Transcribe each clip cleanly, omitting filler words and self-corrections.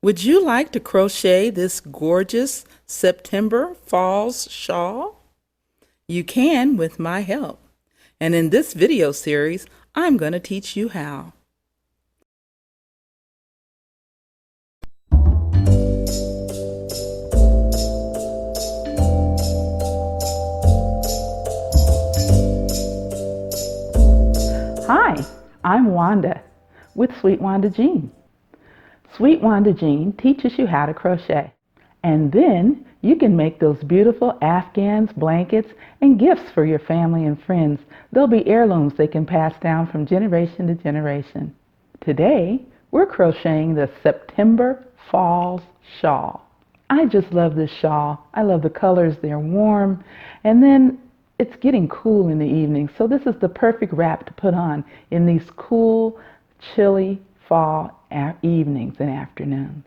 Would you like to crochet this gorgeous September Falls shawl? You can with my help. And in this video series, I'm going to teach you how. Hi, I'm Wanda with Sweet Wanda Jean. Sweet Wanda Jean teaches you how to crochet. And then you can make those beautiful Afghans, blankets, and gifts for your family and friends. They'll be heirlooms they can pass down from generation to generation. Today, we're crocheting the September Falls shawl. I just love this shawl. I love the colors. They're warm. And then it's getting cool in the evening, so this is the perfect wrap to put on in these cool, chilly fall evenings and afternoons.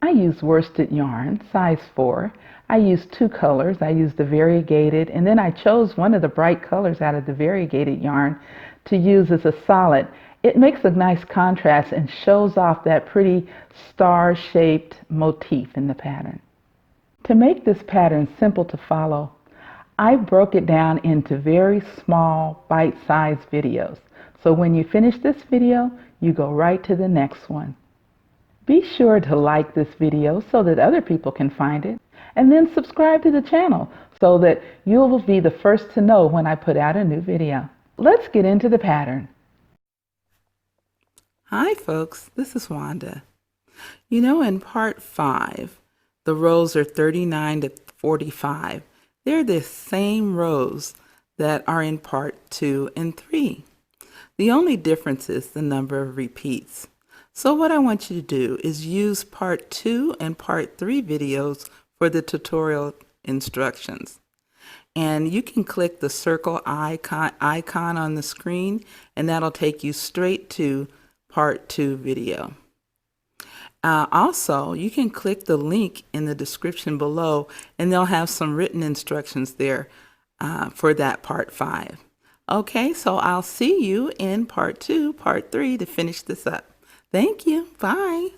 I use worsted yarn, size 4. I used 2 colors. I used the variegated, and then I chose one of the bright colors out of the variegated yarn to use as a solid. It makes a nice contrast and shows off that pretty star-shaped motif in the pattern. To make this pattern simple to follow, I broke it down into very small, bite-sized videos. So when you finish this video, you go right to the next one. Be sure to like this video so that other people can find it, and then subscribe to the channel so that you'll be the first to know when I put out a new video. Let's get into the pattern. Hi folks, this is Wanda. You know, in part 5, the rows are 39 to 45. They're the same rows that are in part 2 and 3. The only difference is the number of repeats. So what I want you to do is use part 2 and part 3 videos for the tutorial instructions. And you can click the circle icon on the screen, and that'll take you straight to part 2 video. Also, you can click the link in the description below, and they'll have some written instructions there for that part 5. Okay, so I'll see you in part 2, part 3 to finish this up. Thank you. Bye.